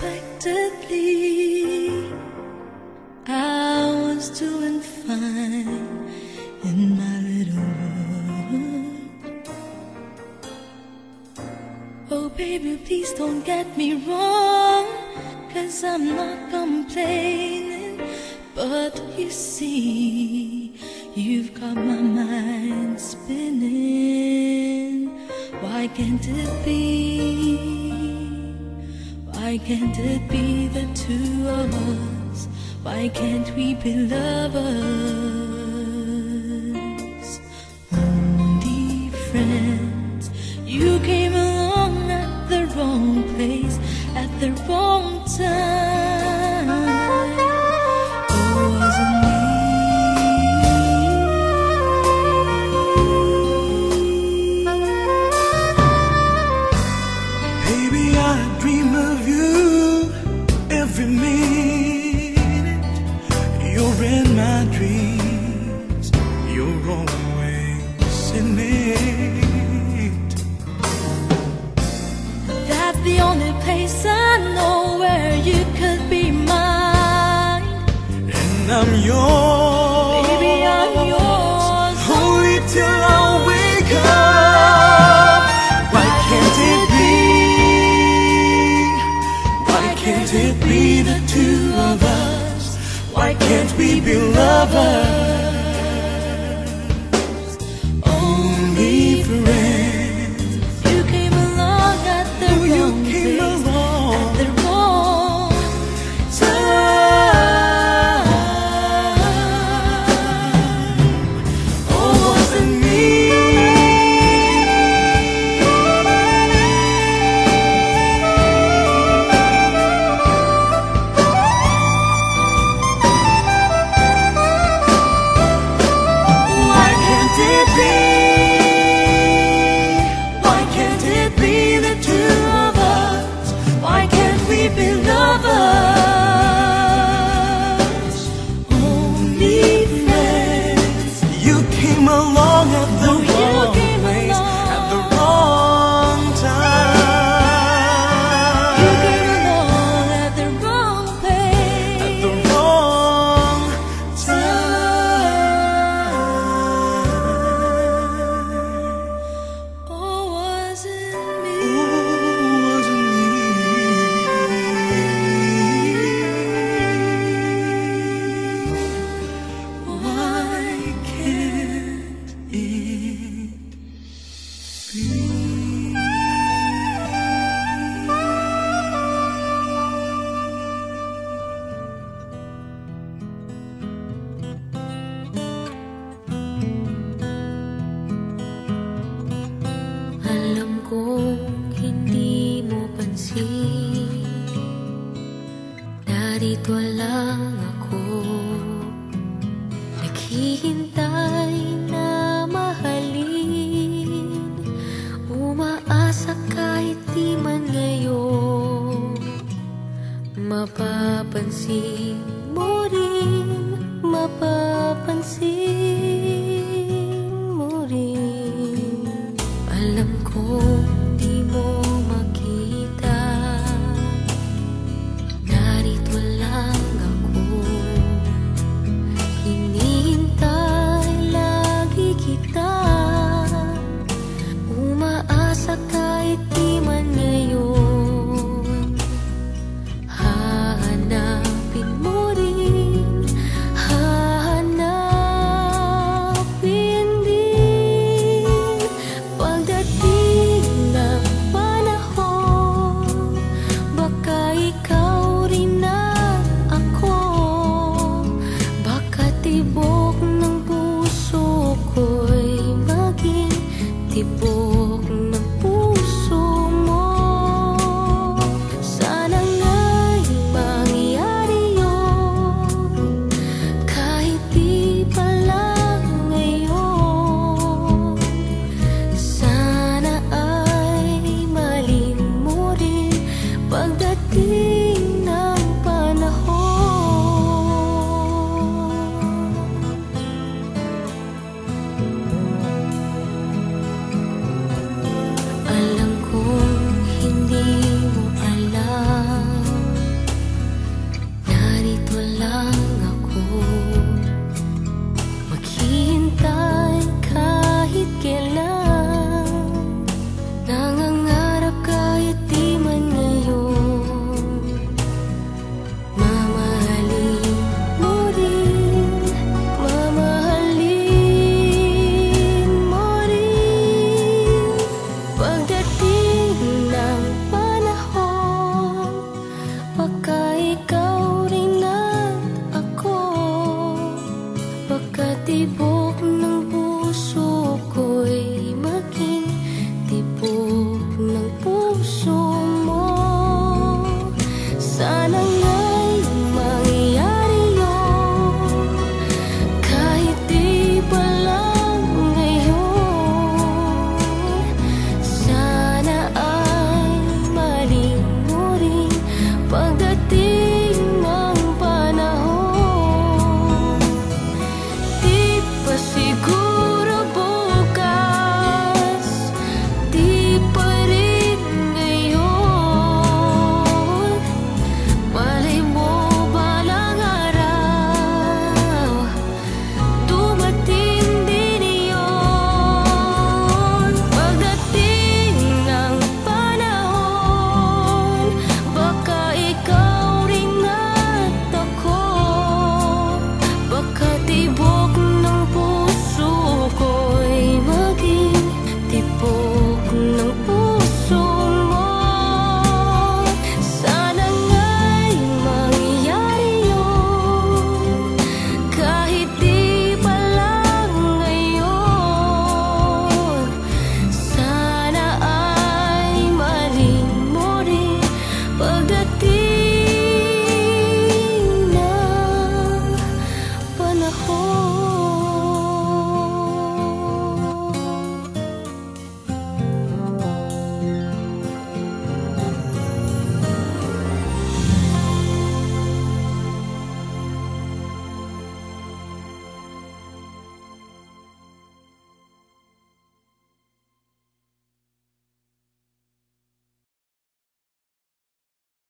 unexpectedly. I was doing fine in my little world. Oh baby, please don't get me wrong, 'cause I'm not complaining. But you see, you've got my mind spinning. Why can't it be? Why can't it be the two of us? Why can't we be lovers? Only friends. You came along at the wrong place, at the wrong time. Oh, wasn't me. Baby, I dream of you every minute. You're in my dreams, you're always in it. That's the only place I know where you could be mine. And I'm yours, Baby, I'm yours. only till I wake up. Why can't it be? Why can't it be the two of us? Why can't we be lovers? Only friends. You came along at the Oh, you wrong came place, along. at the wrong time. Oh, wasn't me. Why can't it be? Why can't it be the two of us? Why can't we be lovers? Only friends. You came along at the Oh, you wrong came place, along. at the wrong time. You came along at the wrong place, At the wrong time. oh, wasn't me. Ooh, wasn't me. Why can't it be? Alam kong hindi mo pansin, narito lang ako, naghihintay na mahalin, umaasa kahit di man ngayon, mapapansin mo rin, mapapansin mo rin. Alam kong di mo makita, narito lang ako, hinihintay lagi kita, umaasa kahit di man ngayon, hahanapin mo rin, hahanapin din. Pagdating ng panahon, baka ikaw rin na ako, baka tibok ng puso ko'y maging tibok ng puso mo. Sana nga'y mangyari yun, kahit di pa lang ngayon. Sana ay maling mo rin pagdating ng panahon. Alam kong hindi mo alam, Sana nga'y mangyari yun, kahit di pa lang ngayon. Sana ay maling mo rin pagdating ng panahon. Di pa siguro bukas, di pa rin ngayon. Malay mo balang araw, dumating din iyon. Pagdating ng panahon, baka ikaw rin at ako, baka tibok ng puso ko'y maging tibok ng puso mo. Sana nga'y mangyari yun, kahit di pa lang ngayon. Sana ay maling mo rin pagdating